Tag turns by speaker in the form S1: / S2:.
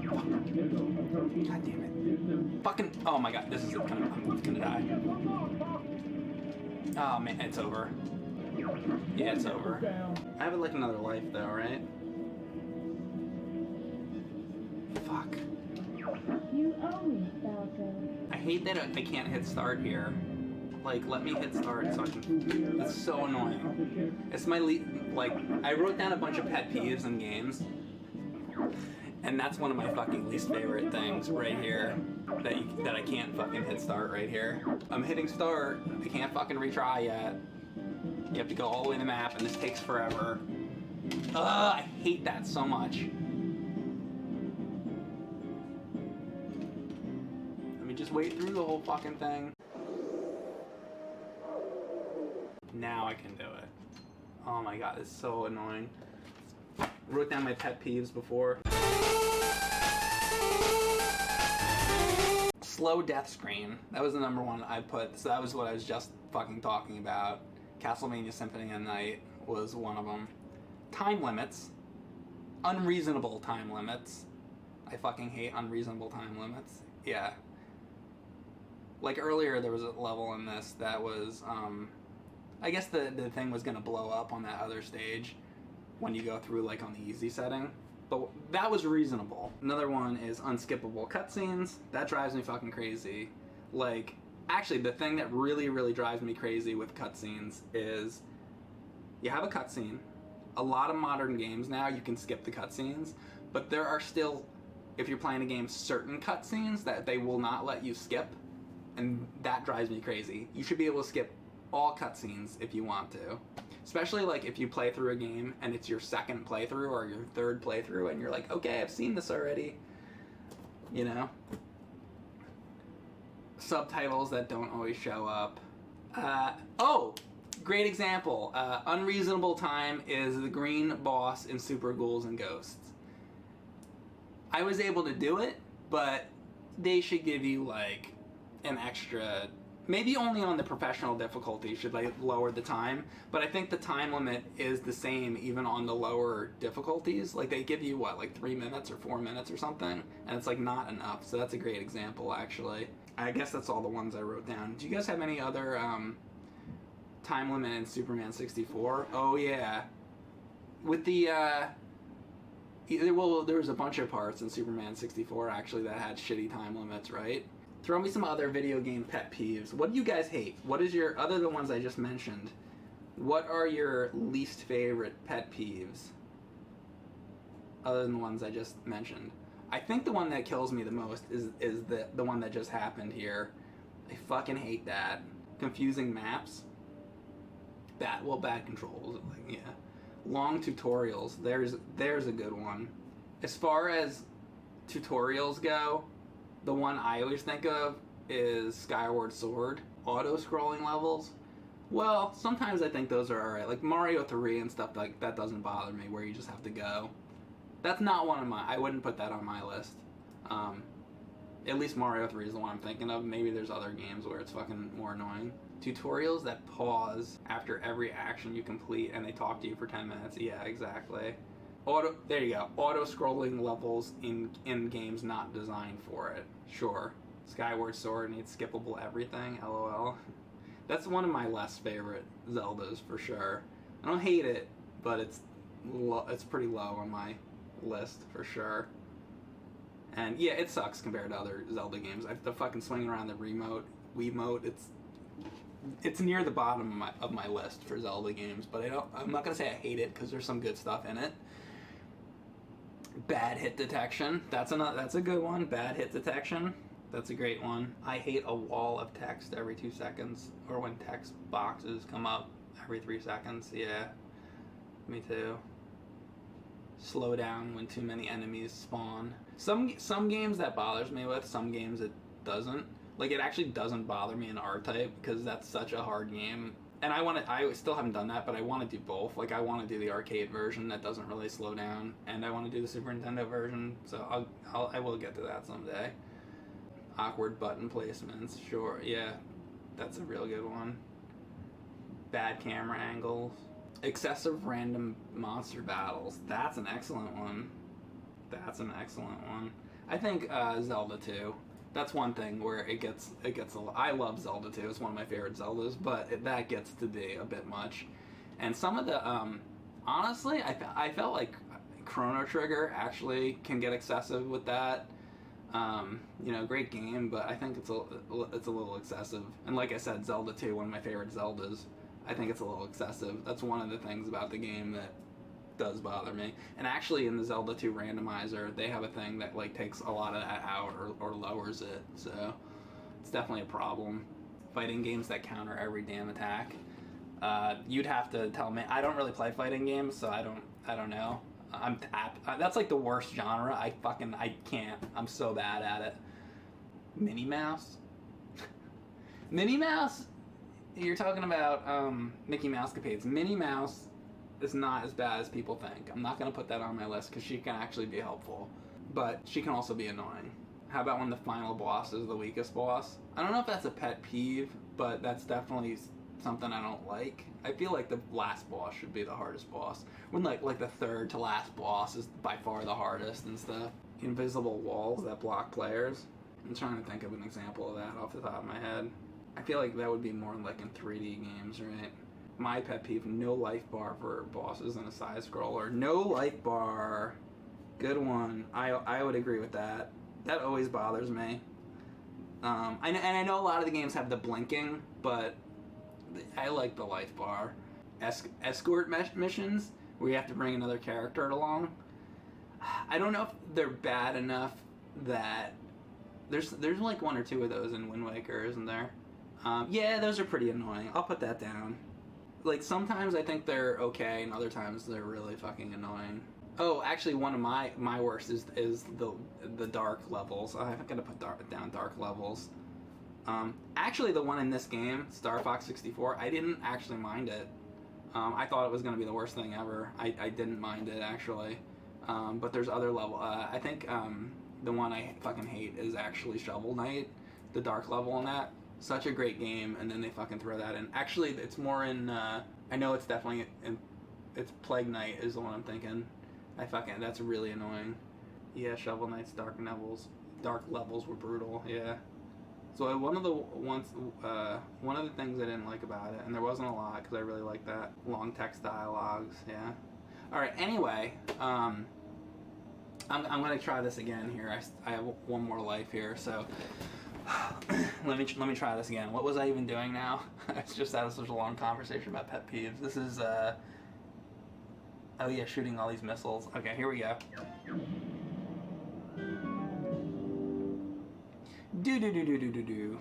S1: God damn it. Fucking, oh my god, this is I'm gonna die. Oh man, it's over. Yeah, it's over. I have like another life though, right? Fuck.
S2: You always falter.
S1: I hate that I can't hit start here. Like, let me hit start so I can... It's so annoying. It's my like, I wrote down a bunch of pet peeves in games. And that's one of my fucking least favorite things right here. That I can't fucking hit start right here. I'm hitting start, I can't fucking retry yet. You have to go all the way to the map and this takes forever. Ugh, I hate that so much. Let me just wait through the whole fucking thing. Now I can do it. Oh my god, it's so annoying. Wrote down my pet peeves before. Slow death screen. That was the number one I put. So that was what I was just fucking talking about. Castlevania Symphony of Night was one of them. Time limits. Unreasonable time limits. I fucking hate unreasonable time limits. Yeah. Like earlier there was a level in this that was, I guess the thing was gonna blow up on that other stage when you go through like on the easy setting. But that was reasonable. Another one is unskippable cutscenes. That drives me fucking crazy. Like, actually the thing that really, really drives me crazy with cutscenes is you have a cutscene. A lot of modern games now you can skip the cutscenes, but there are still, if you're playing a game, certain cutscenes that they will not let you skip, and that drives me crazy. You should be able to skip all cutscenes if you want to. Especially like if you play through a game and it's your second playthrough or your third playthrough and you're like, okay, I've seen this already. You know? Subtitles that don't always show up. Oh! Great example. Unreasonable time is the green boss in Super Ghouls and Ghosts. I was able to do it, but they should give you like an extra... Maybe only on the professional difficulty should they lower the time, but I think the time limit is the same even on the lower difficulties. Like they give you what, like 3 minutes or 4 minutes or something, and it's like not enough. So that's a great example actually. I guess that's all the ones I wrote down. Do you guys have any other time limit in Superman 64? Oh yeah. With the well, there was a bunch of parts in Superman 64 actually that had shitty time limits, right? Throw me some other video game pet peeves. What do you guys hate? What is your, other than the ones I just mentioned, what are your least favorite pet peeves? Other than the ones I just mentioned. I think the one that kills me the most is the one that just happened here. I fucking hate that. Confusing maps. Bad controls, like, yeah. Long tutorials, there's a good one. As far as tutorials go, the one I always think of is Skyward Sword. Auto-scrolling levels. Well, sometimes I think those are alright. Like Mario 3 and stuff like that doesn't bother me, where you just have to go. That's not one of my... I wouldn't put that on my list. At least Mario 3 is the one I'm thinking of. Maybe there's other games where it's fucking more annoying. Tutorials that pause after every action you complete and they talk to you for 10 minutes. Yeah, exactly. There you go. Auto-scrolling levels in games not designed for it. Sure. Skyward Sword needs skippable everything. LOL. That's one of my less favorite Zeldas for sure. I don't hate it, but it's pretty low on my list for sure. And yeah, it sucks compared to other Zelda games. The fucking swinging around the Wiimote, it's near the bottom of my list for Zelda games, but I'm not gonna say I hate it because there's some good stuff in it. Bad hit detection. That's a good one. Bad hit detection. That's a great one. I hate a wall of text every 2 seconds, or when text boxes come up every 3 seconds. Yeah, me too. Slow down when too many enemies spawn. Some games that bothers me with, some games it doesn't. Like it actually doesn't bother me in R-Type because that's such a hard game. And I still haven't done that, but I want to do both. Like I want to do the arcade version that doesn't really slow down, and I want to do the Super Nintendo version. So I will get to that someday. Awkward button placements, sure, yeah, that's a real good one. Bad camera angles. Excessive random monster battles. That's an excellent one. That's an excellent one. I think Zelda 2. That's one thing where it gets a lot. I love Zelda 2. It's one of my favorite Zeldas, but that gets to be a bit much. And some of the honestly, I felt like Chrono Trigger actually can get excessive with that. You know, great game, but I think it's a little excessive. And like I said, Zelda 2, one of my favorite Zeldas. I think it's a little excessive. That's one of the things about the game that does bother me. And actually, in the Zelda 2 randomizer, they have a thing that like takes a lot of that out or lowers it. So it's definitely a problem. Fighting games that counter every damn attack. You'd have to tell me. I don't really play fighting games, so I don't know. That's like the worst genre. I can't. I'm so bad at it. Minnie Mouse. Minnie Mouse. You're talking about Mickey Mouse capades. Minnie Mouse is not as bad as people think. I'm not going to put that on my list because she can actually be helpful. But she can also be annoying. How about when the final boss is the weakest boss? I don't know if that's a pet peeve, but that's definitely something I don't like. I feel like the last boss should be the hardest boss. When like the third to last boss is by far the hardest and stuff. Invisible walls that block players. I'm trying to think of an example of that off the top of my head. I feel like that would be more like in 3D games, right? My pet peeve, no life bar for bosses in a side scroller. No life bar. Good one. I would agree with that. That always bothers me. I know a lot of the games have the blinking, but I like the life bar. Escort missions, where you have to bring another character along. I don't know if they're bad enough that... There's like one or two of those in Wind Waker, isn't there? Yeah, those are pretty annoying. I'll put that down. Like, sometimes I think they're okay, and other times they're really fucking annoying. Oh, actually, one of my worst is the dark levels. I'm gonna put down dark levels. Actually, the one in this game, Star Fox 64, I didn't actually mind it. I thought it was gonna be the worst thing ever. I didn't mind it, actually. But there's other level. I think the one I fucking hate is actually Shovel Knight, the dark level in that. Such a great game, and then they fucking throw that in. Actually, it's more in, I know it's definitely in, it's Plague Knight is the one I'm thinking. That's really annoying. Yeah, Shovel Knight's dark levels were brutal, yeah. So one of the things I didn't like about it, and there wasn't a lot, because I really like that, long text dialogues, yeah. Alright, anyway, I'm gonna try this again here. I have one more life here, so... let me try this again. What was I even doing now? It's just that such a long conversation about pet peeves. This is oh yeah, shooting all these missiles. Okay, here we go. Do.